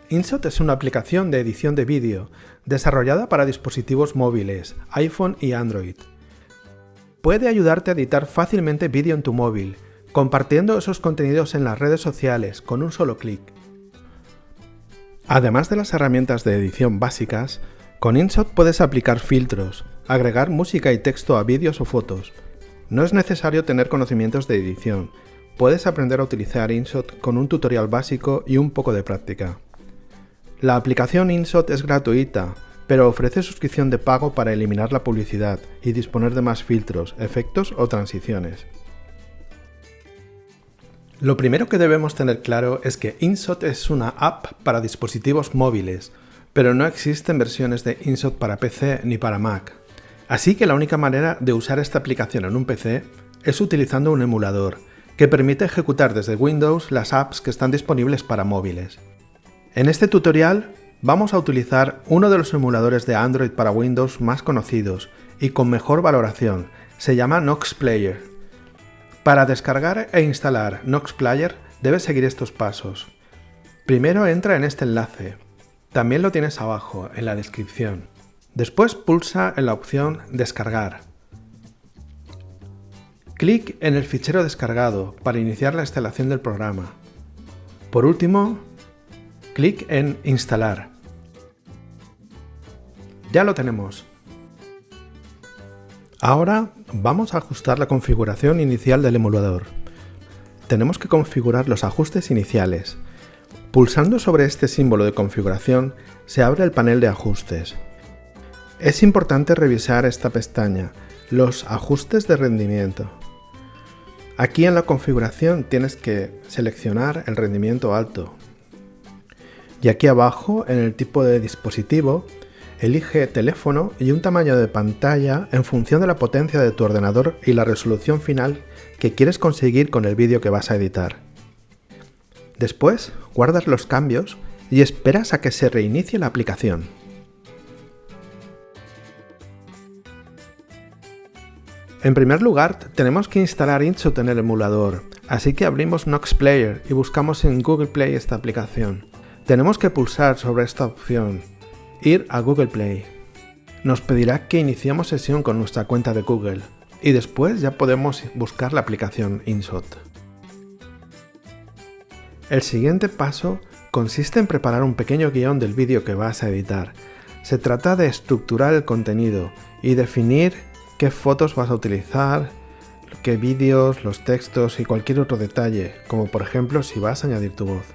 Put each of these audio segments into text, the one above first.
InShot es una aplicación de edición de vídeo desarrollada para dispositivos móviles, iPhone y Android. Puede ayudarte a editar fácilmente vídeo en tu móvil, compartiendo esos contenidos en las redes sociales con un solo clic. Además de las herramientas de edición básicas, con InShot puedes aplicar filtros, agregar música y texto a vídeos o fotos. No es necesario tener conocimientos de edición, puedes aprender a utilizar InShot con un tutorial básico y un poco de práctica. La aplicación InShot es gratuita, pero ofrece suscripción de pago para eliminar la publicidad y disponer de más filtros, efectos o transiciones. Lo primero que debemos tener claro es que InShot es una app para dispositivos móviles, pero no existen versiones de InShot para PC ni para Mac. Así que la única manera de usar esta aplicación en un PC es utilizando un emulador, que permite ejecutar desde Windows las apps que están disponibles para móviles. En este tutorial vamos a utilizar uno de los emuladores de Android para Windows más conocidos y con mejor valoración, se llama Nox Player. Para descargar e instalar Nox Player debes seguir estos pasos. Primero entra en este enlace, también lo tienes abajo en la descripción. Después pulsa en la opción Descargar. Clic en el fichero descargado para iniciar la instalación del programa. Por último, clic en Instalar. Ya lo tenemos. Ahora vamos a ajustar la configuración inicial del emulador. Tenemos que configurar los ajustes iniciales. Pulsando sobre este símbolo de configuración se abre el panel de ajustes. Es importante revisar esta pestaña, los ajustes de rendimiento. Aquí en la configuración tienes que seleccionar el rendimiento alto. Y aquí abajo, en el tipo de dispositivo, elige teléfono y un tamaño de pantalla en función de la potencia de tu ordenador y la resolución final que quieres conseguir con el vídeo que vas a editar. Después, guardas los cambios y esperas a que se reinicie la aplicación. En primer lugar, tenemos que instalar InShot en el emulador, así que abrimos Nox Player y buscamos en Google Play esta aplicación. Tenemos que pulsar sobre esta opción, ir a Google Play. Nos pedirá que iniciemos sesión con nuestra cuenta de Google y después ya podemos buscar la aplicación InShot. El siguiente paso consiste en preparar un pequeño guión del vídeo que vas a editar. Se trata de estructurar el contenido y definir qué fotos vas a utilizar, qué vídeos, los textos y cualquier otro detalle, como por ejemplo si vas a añadir tu voz.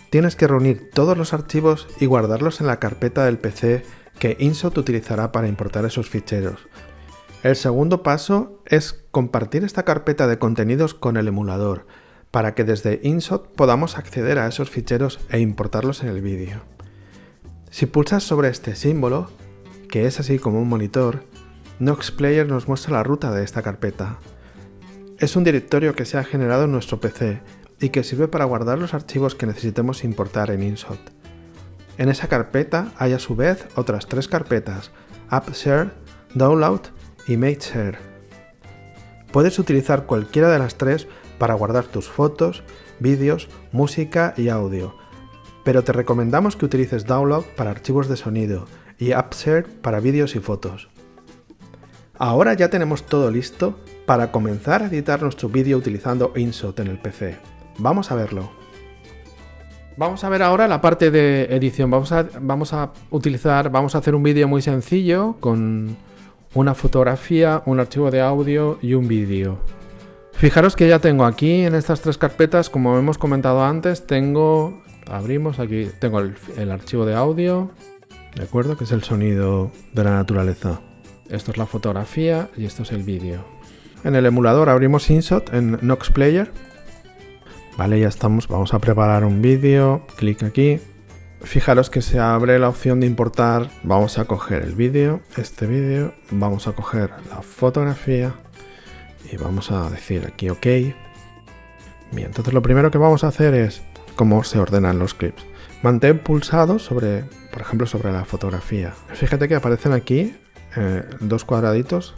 Tienes que reunir todos los archivos y guardarlos en la carpeta del PC que InShot utilizará para importar esos ficheros. El segundo paso es compartir esta carpeta de contenidos con el emulador, para que desde InShot podamos acceder a esos ficheros e importarlos en el vídeo. Si pulsas sobre este símbolo, que es así como un monitor, Nox Player nos muestra la ruta de esta carpeta. Es un directorio que se ha generado en nuestro PC y que sirve para guardar los archivos que necesitemos importar en InShot. En esa carpeta hay a su vez otras tres carpetas, AppShare, Download y MadeShare. Puedes utilizar cualquiera de las tres para guardar tus fotos, vídeos, música y audio, pero te recomendamos que utilices Download para archivos de sonido y AppShare para vídeos y fotos. Ahora ya tenemos todo listo para comenzar a editar nuestro vídeo utilizando InShot en el PC. Vamos a verlo. Vamos a ver ahora la parte de edición. Vamos a hacer un vídeo muy sencillo con una fotografía, un archivo de audio y un vídeo. Fijaros que ya tengo aquí en estas tres carpetas, como hemos comentado antes, abrimos aquí, tengo el archivo de audio, ¿de acuerdo? Que es el sonido de la naturaleza. Esto es la fotografía y esto es el vídeo. En el emulador abrimos InShot en Nox Player. Vale, ya estamos. Vamos a preparar un vídeo. Clic aquí. Fijaros que se abre la opción de importar. Vamos a coger el vídeo, este vídeo. Vamos a coger la fotografía y vamos a decir aquí OK. Bien, entonces lo primero que vamos a hacer es cómo se ordenan los clips. Mantén pulsado sobre, por ejemplo, sobre la fotografía. Fíjate que aparecen aquí dos cuadraditos.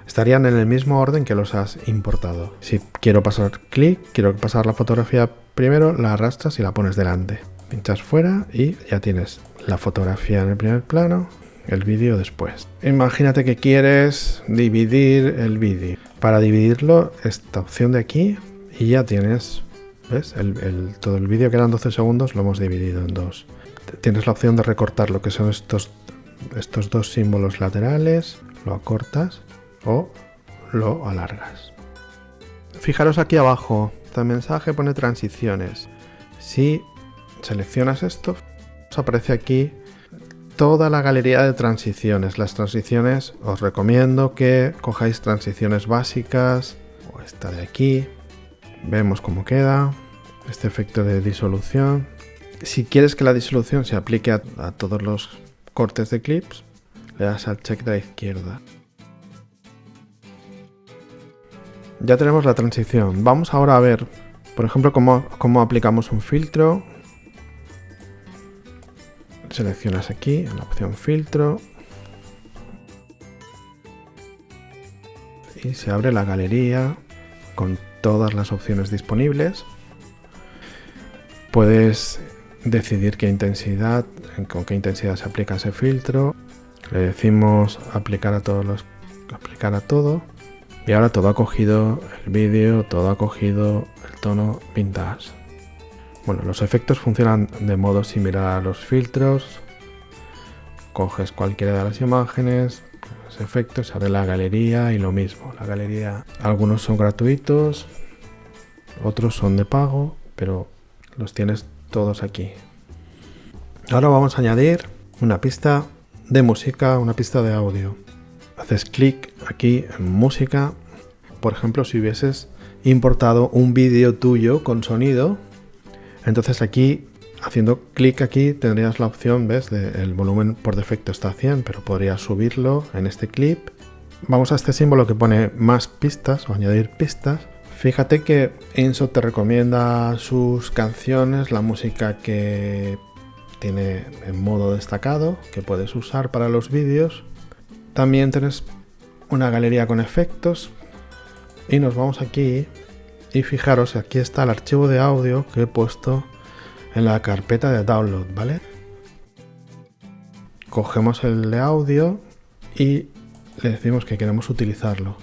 Estarían en el mismo orden que los has importado. Si quiero pasar la fotografía primero, la arrastras y la pones delante. Pinchas fuera y ya tienes la fotografía en el primer plano, el vídeo después. Imagínate que quieres dividir el vídeo. Para dividirlo, esta opción de aquí y ya tienes, ¿ves? Todo el vídeo que eran 12 segundos lo hemos dividido en dos. Tienes la opción de recortar lo que son estos dos símbolos laterales, lo acortas o lo alargas. Fijaros aquí abajo, este mensaje pone transiciones. Si seleccionas esto, os aparece aquí toda la galería de transiciones. Las transiciones, os recomiendo que cojáis transiciones básicas, o esta de aquí. Vemos cómo queda, este efecto de disolución. Si quieres que la disolución se aplique a todos los cortes de clips, le das al check de la izquierda. Ya tenemos la transición. Vamos ahora a ver, por ejemplo, cómo aplicamos un filtro. Seleccionas aquí en la opción filtro y se abre la galería con todas las opciones disponibles. Puedes decidir con qué intensidad se aplica ese filtro. Le decimos aplicar a todo. Y ahora todo ha cogido el vídeo, todo ha cogido el tono vintage. Bueno, los efectos funcionan de modo similar a los filtros. Coges cualquiera de las imágenes, los efectos, se abre la galería y lo mismo. La galería, algunos son gratuitos, otros son de pago, pero los tienes todos aquí. Ahora vamos a añadir una pista de música, una pista de audio. Haces clic aquí en música. Por ejemplo, si hubieses importado un vídeo tuyo con sonido, entonces aquí, haciendo clic aquí, tendrías la opción, ¿ves? El volumen por defecto está a 100, pero podrías subirlo en este clip. Vamos a este símbolo que pone más pistas o añadir pistas. Fíjate que InShot te recomienda sus canciones, la música que tiene en modo destacado, que puedes usar para los vídeos. También tienes una galería con efectos y nos vamos aquí y fijaros, aquí está el archivo de audio que he puesto en la carpeta de download, ¿vale? Cogemos el de audio y le decimos que queremos utilizarlo.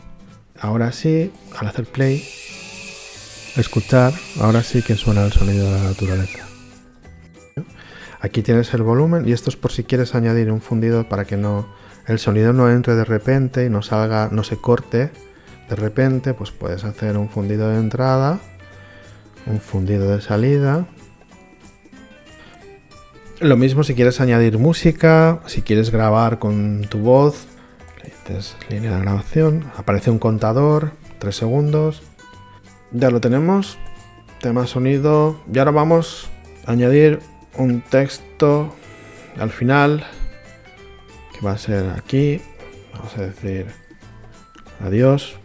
Ahora sí, al hacer play, escuchar, ahora sí que suena el sonido de la naturaleza. Aquí tienes el volumen y esto es por si quieres añadir un fundido para que el sonido no entre de repente y no se corte de repente. Pues puedes hacer un fundido de entrada, un fundido de salida. Lo mismo si quieres añadir música, si quieres grabar con tu voz, le dices línea de grabación, aparece un contador, 3 segundos. Ya lo tenemos, tema sonido. Y ahora vamos a añadir un texto al final, que va a ser aquí. Vamos a decir adiós.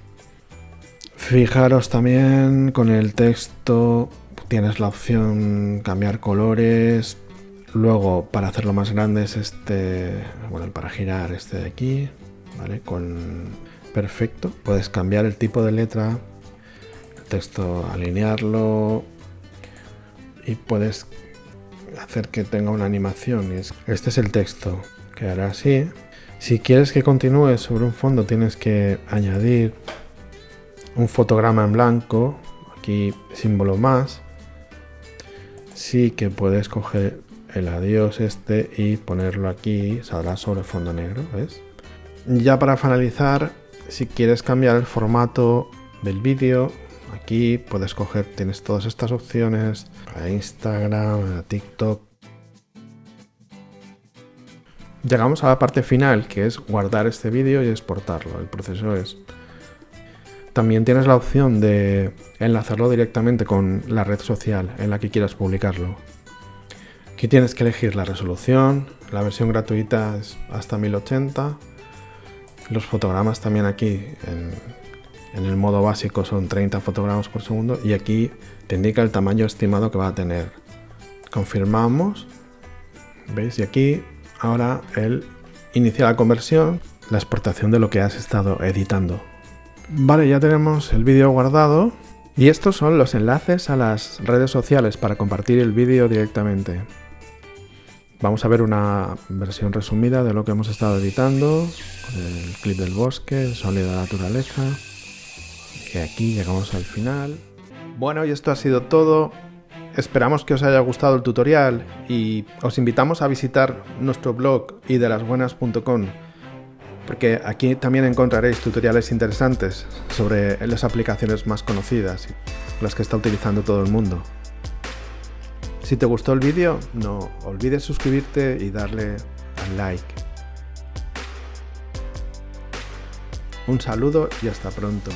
Fijaros también con el texto, tienes la opción cambiar colores. Luego, para hacerlo más grande es para girar este de aquí, ¿vale? Perfecto. Puedes cambiar el tipo de letra, el texto, alinearlo y puedes hacer que tenga una animación. Este es el texto, quedará así. Si quieres que continúe sobre un fondo, tienes que añadir un fotograma en blanco, aquí símbolo más. Sí que puedes coger el adiós y ponerlo aquí, saldrá sobre fondo negro, ¿ves? Ya para finalizar, si quieres cambiar el formato del vídeo, aquí puedes tienes todas estas opciones para Instagram, para TikTok. Llegamos a la parte final, que es guardar este vídeo y exportarlo. El proceso es... También tienes la opción de enlazarlo directamente con la red social en la que quieras publicarlo. Aquí tienes que elegir la resolución, la versión gratuita es hasta 1080. Los fotogramas también aquí en el modo básico son 30 fotogramas por segundo y aquí te indica el tamaño estimado que va a tener. Confirmamos, ¿veis? Y aquí ahora él inicia la conversión, la exportación de lo que has estado editando. Vale, ya tenemos el vídeo guardado Y estos son los enlaces a las redes sociales para compartir el vídeo directamente. Vamos a ver una versión resumida de lo que hemos estado editando, el clip del bosque, el sonido de la naturaleza. Y aquí llegamos al final. Bueno, y esto ha sido todo. Esperamos que os haya gustado el tutorial y os invitamos a visitar nuestro blog idelasbuenas.com, porque aquí también encontraréis tutoriales interesantes sobre las aplicaciones más conocidas, las que está utilizando todo el mundo. Si te gustó el vídeo, no olvides suscribirte y darle al like. Un saludo y hasta pronto.